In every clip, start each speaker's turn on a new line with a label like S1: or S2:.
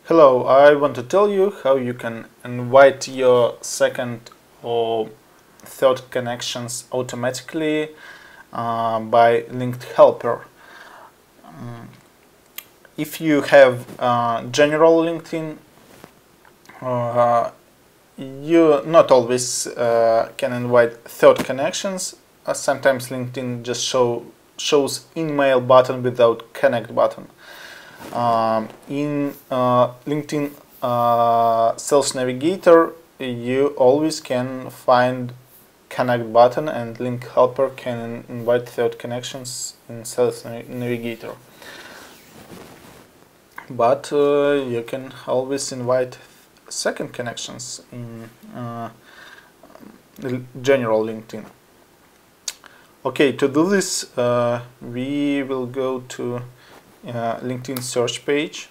S1: Hello, I want to tell you how you can invite your second or third connections automatically by linked helper. If you have general LinkedIn, uh, you not always can invite third connections. Sometimes LinkedIn just shows email button without connect button. In LinkedIn Sales Navigator, you always can find connect button, and link helper can invite third connections in Sales Navigator. But you can always invite second connections in general LinkedIn. Okay, to do this, we will go to LinkedIn search page.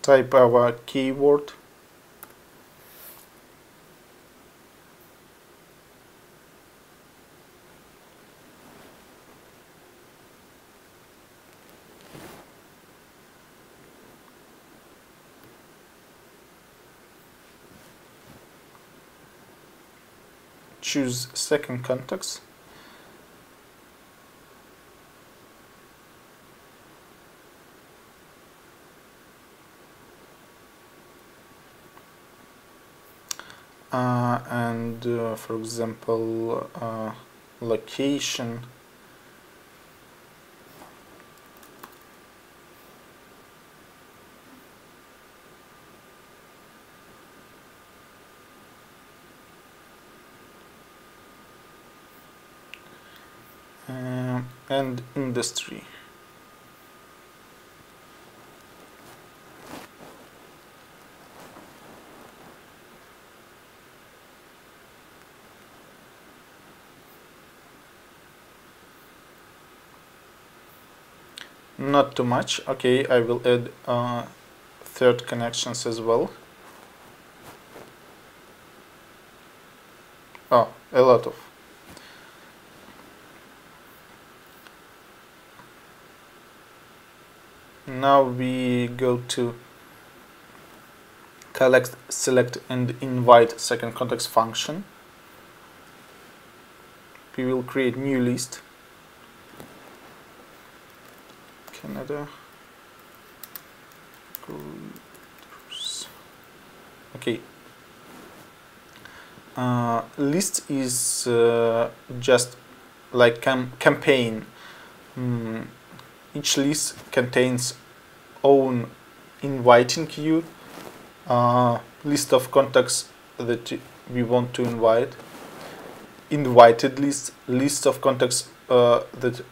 S1: Type our keyword. Choose second contacts. And for example, location. And industry. Not too much. Okay, I will add third connections as well. Oh, a lot of. Now we go to collect, select, and invite second contacts function. We will create new list. Canada. Okay. List is just like campaign. Each list contains own inviting queue, list of contacts that we want to invite, invited list of contacts that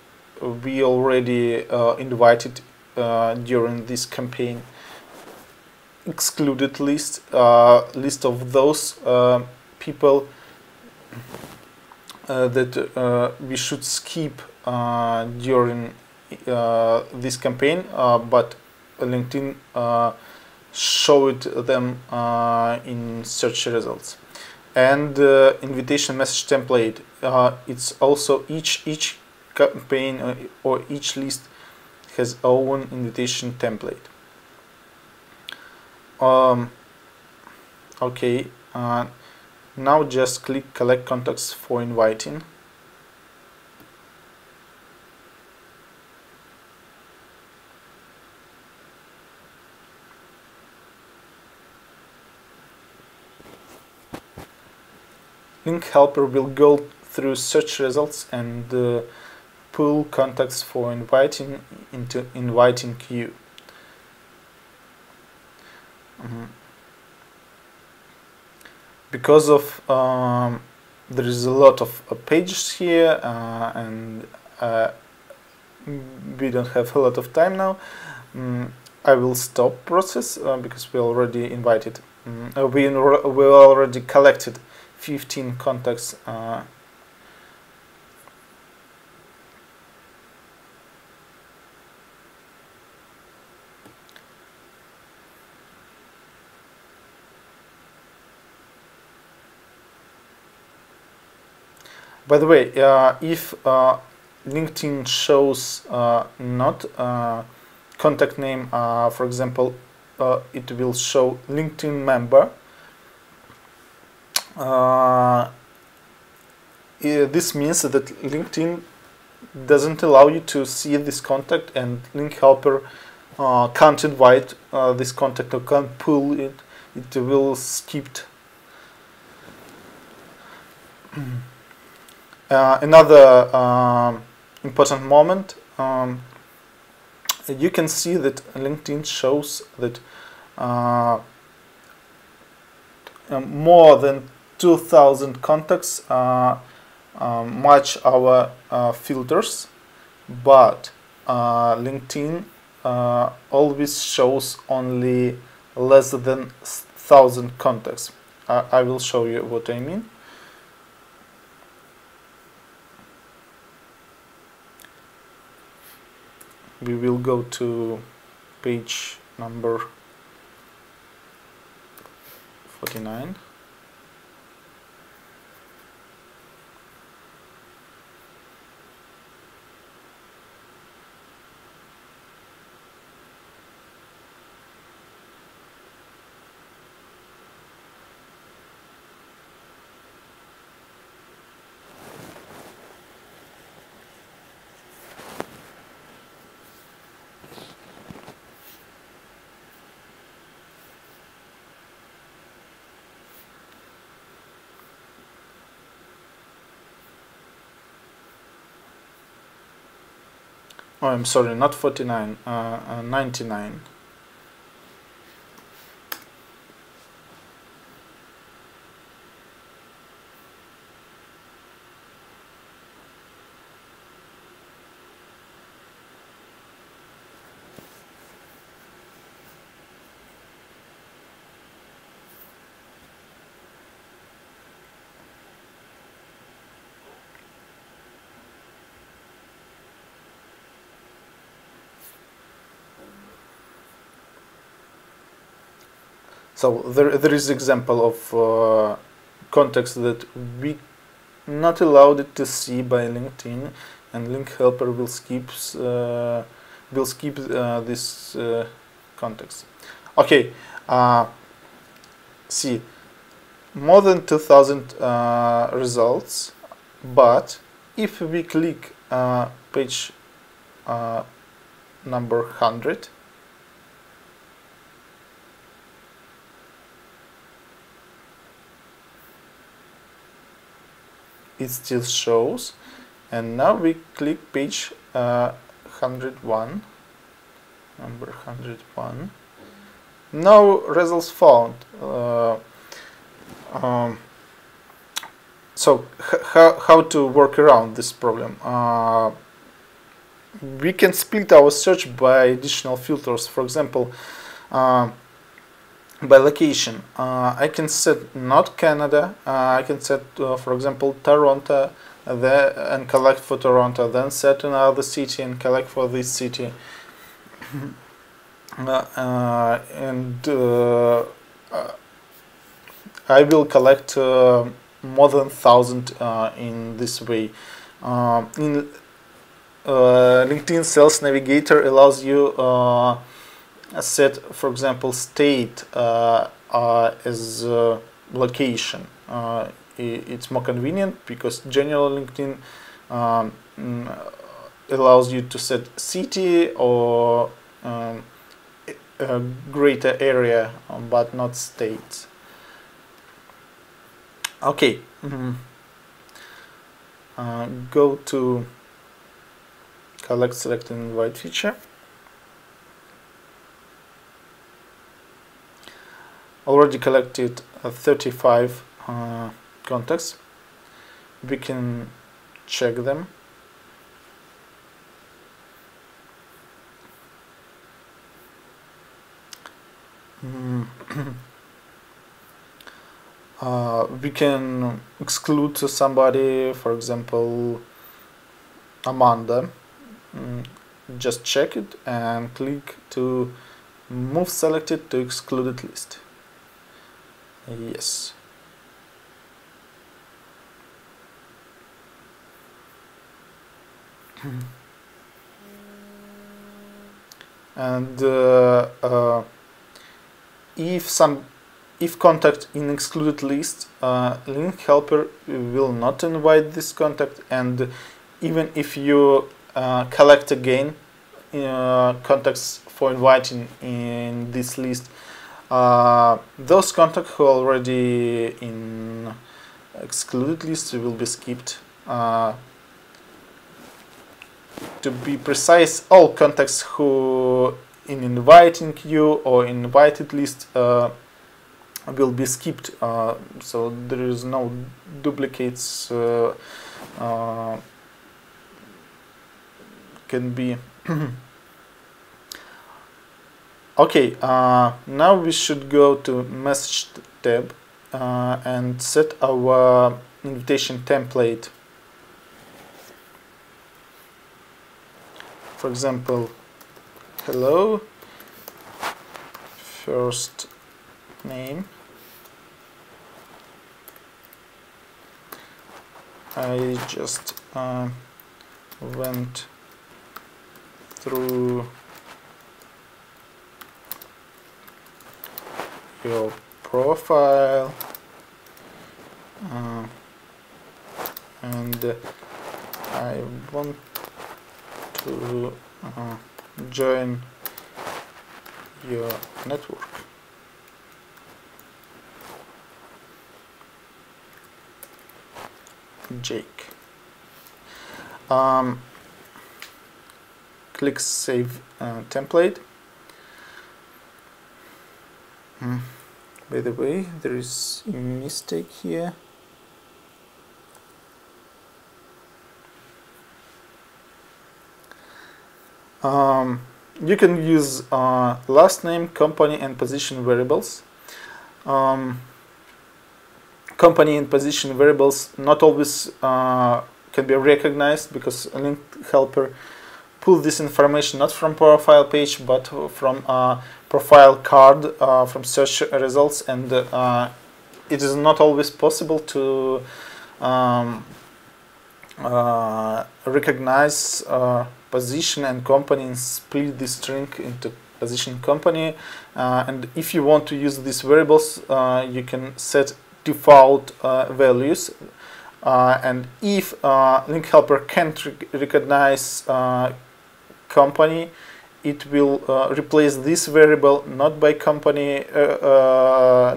S1: we already invited during this campaign, excluded list, list of those people that we should skip during this campaign, but LinkedIn showed them in search results. And invitation message template. It's also each campaign or each list has own invitation template. Okay. Now just click collect contacts for inviting. Link helper will go through search results and pull contacts for inviting into inviting queue. Because of there is a lot of pages here and we don't have a lot of time now. I will stop process because we already invited. We already collected 15 contacts. By the way, if LinkedIn shows not contact name, for example, it will show LinkedIn member. This means that LinkedIn doesn't allow you to see this contact, and Link Helper can't invite this contact or can't pull it. It will skip it. Another important moment, you can see that LinkedIn shows that more than 2,000 contacts match our filters, but LinkedIn always shows only less than 1,000 contacts. I will show you what I mean. We will go to page number 49. Oh, I'm sorry, not 49, 99. So there is example of context that we not allowed it to see by LinkedIn, and Link Helper will skip this context. Okay, see, more than 2,000 results, but if we click page number 100, it still shows, and now we click page 101, number 101. No results found. So how to work around this problem? We can split our search by additional filters. For example, by location, I can set not Canada. I can set, for example, Toronto, and collect for Toronto. Then set another city and collect for this city. And I will collect more than 1,000 in this way. In LinkedIn Sales Navigator allows you set, for example, state as location. It's more convenient because general LinkedIn allows you to set city or a greater area, but not state. Okay, go to collect, select, and invite feature. Already collected 35 contacts. We can check them. We can exclude somebody, for example, Amanda. Just check it and click to move selected to excluded list. Yes. And if contact in excluded list, link helper will not invite this contact, and even if you collect again contacts for inviting in this list, those contacts who are already in excluded list will be skipped. To be precise, all contacts who in inviting queue or invited list will be skipped, so there is no duplicates can be. Okay, now we should go to message tab and set our invitation template. For example, hello, first name. I just went through your profile and I want to join your network. Jake. Click Save Template. By the way, there is a mistake here. You can use last name, company, and position variables. Company and position variables not always can be recognized because a link helper pull this information not from profile page but from profile card from search results, and it is not always possible to recognize position and company and split this string into position company. And if you want to use these variables, you can set default values, and if link helper can't recognize company, it will replace this variable not by company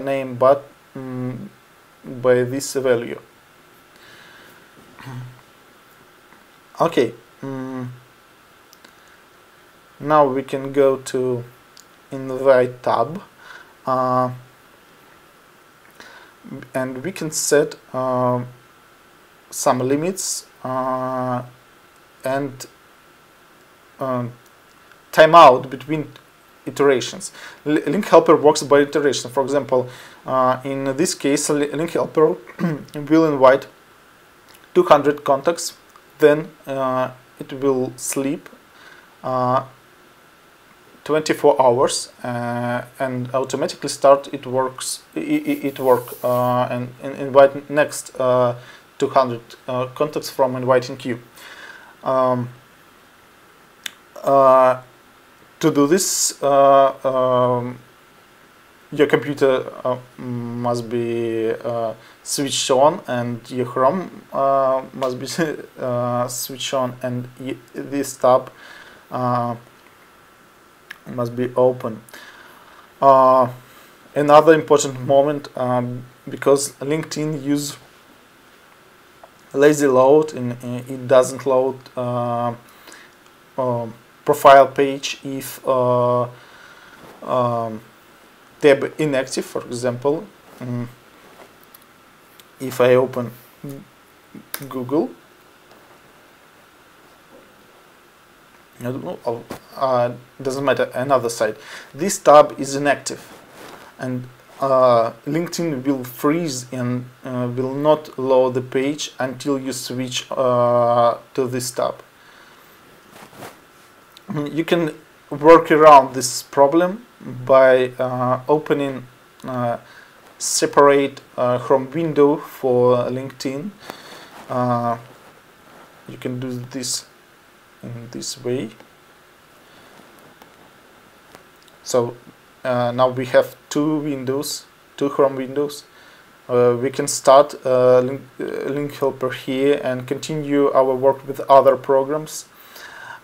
S1: name but by this value. Okay, now we can go to invite tab and we can set some limits and timeout between iterations. Link helper works by iteration. For example, in this case, link helper will invite 200 contacts, then it will sleep 24 hours and automatically start it work and invite next 200 contacts from inviting queue. To do this, your computer must be switched on and your Chrome must be switched on, and this tab must be open. Another important moment, because LinkedIn use lazy load and it doesn't load profile page if tab inactive. For example, if I open Google, doesn't matter, another site, this tab is inactive, and LinkedIn will freeze and will not load the page until you switch to this tab. You can work around this problem by opening separate Chrome window for LinkedIn. You can do this in this way. So now we have two Chrome windows. We can start link helper here and continue our work with other programs,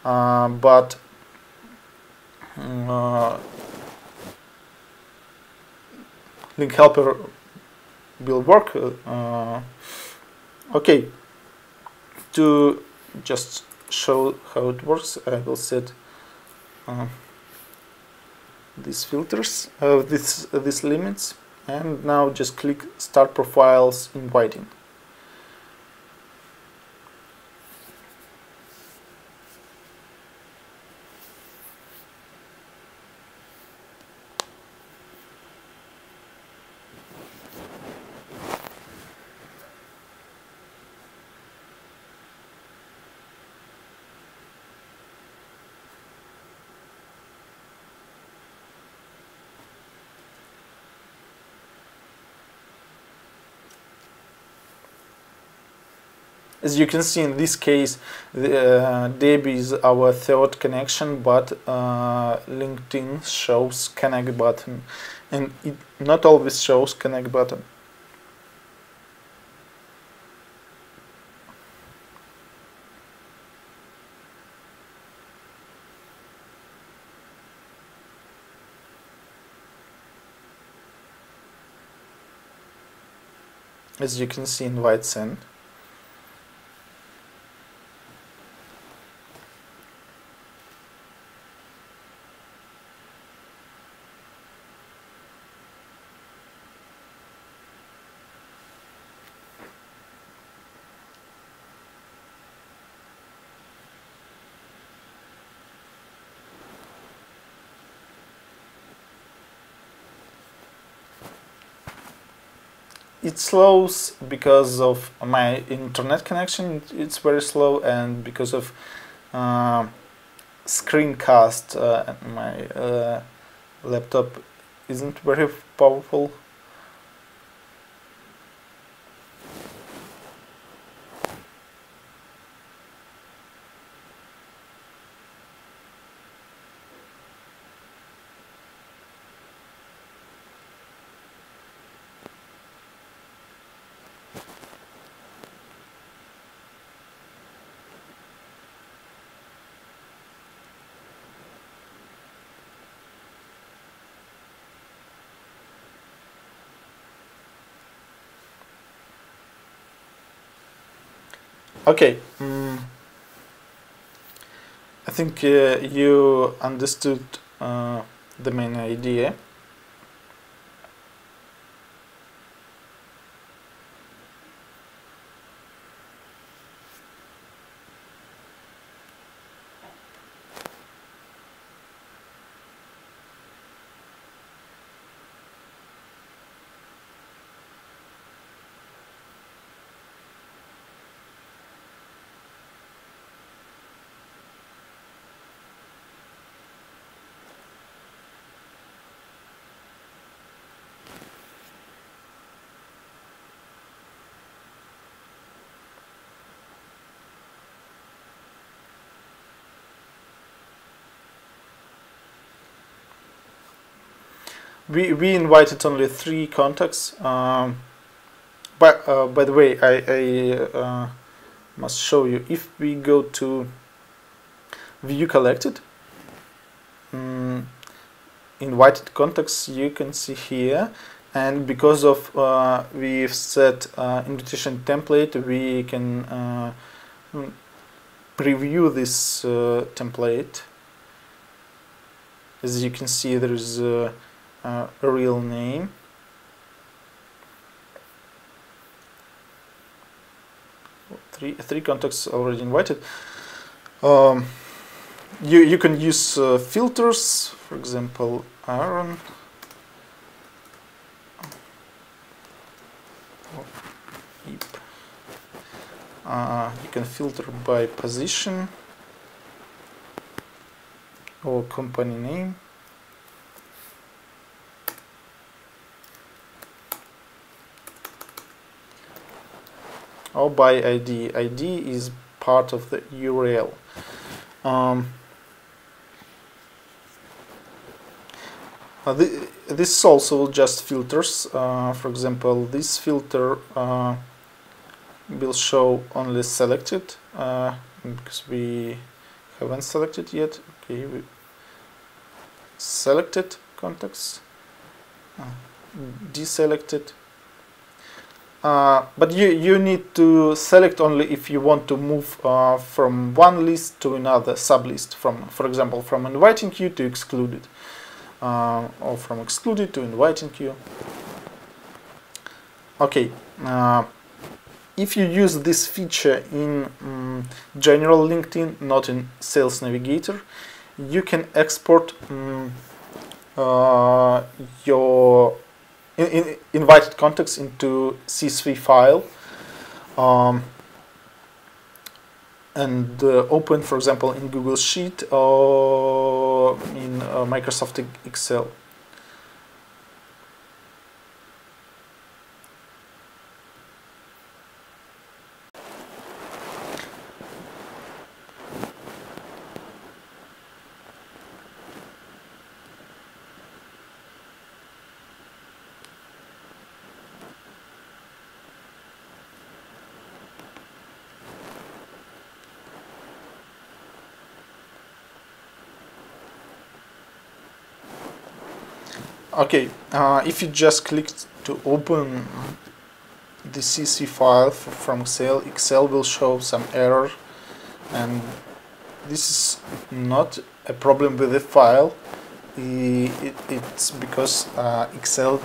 S1: but link helper will work. Okay, to just show how it works, I will set these filters, these limits, and now just click Start Profiles Inviting. As you can see, in this case, Deb is our third connection, but LinkedIn shows connect button, and it not always shows connect button. As you can see, invite sent. It slows because of my internet connection. It's very slow, and because of screencast, my laptop isn't very powerful. Okay, I think you understood the main idea. We invited only 3 contacts. But by the way, I must show you. If we go to View Collected, invited contacts, you can see here. And because of we've set invitation template, we can preview this template. As you can see, there is a real name. Three contacts already invited. You can use filters, for example, Aaron. You can filter by position or company name. Or by ID. ID is part of the URL. Um, this is also just filters. For example, this filter will show only selected because we haven't selected yet. Okay, we selected contacts, deselected. But you need to select only if you want to move from one list to another sublist. For example, from inviting queue to excluded, or from excluded to inviting queue. Okay. If you use this feature in general LinkedIn, not in Sales Navigator, you can export your invited contacts into CSV file and open, for example, in Google Sheet or in Microsoft Excel. Okay, if you just click to open the CSV file from Excel will show some error, and this is not a problem with the file. It's because Excel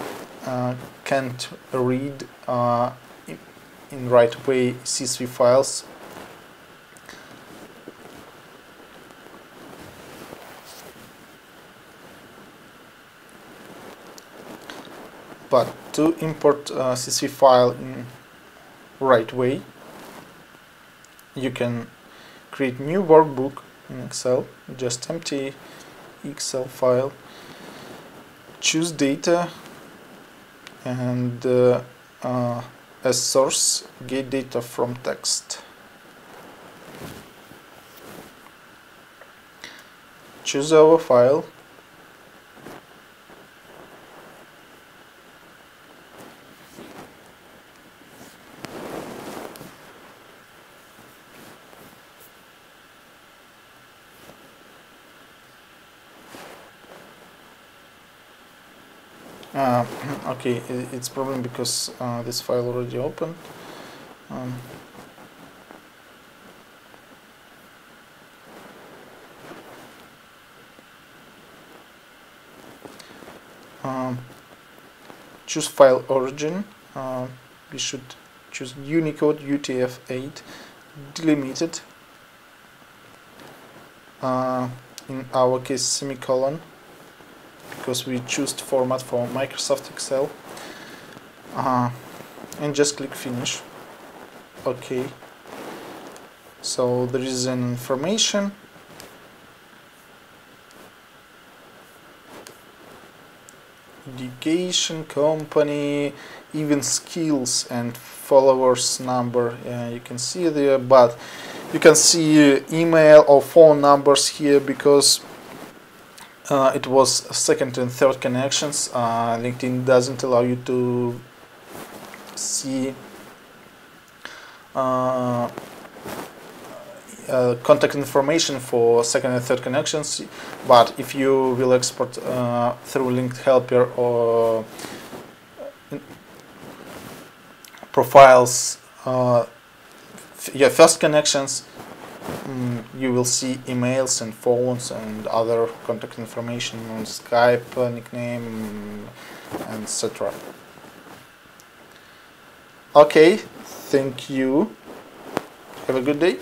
S1: can't read in right way CSV files. But to import CSV file in right way, you can create new workbook in Excel, just empty Excel file, choose data, and as source get data from text. Choose our file. Okay, it's problem because this file already opened. Choose file origin. We should choose Unicode UTF-8 delimited. In our case, semicolon, because we choose format for Microsoft Excel, and just click finish. Okay, so there is an information, education, company, even skills and followers number, you can see there, but you can see email or phone numbers here because it was second and third connections. LinkedIn doesn't allow you to see contact information for second and third connections, but if you will export through Linked Helper or profiles your first connections, you will see emails and phones and other contact information on Skype, nickname, etc. Okay, thank you. Have a good day.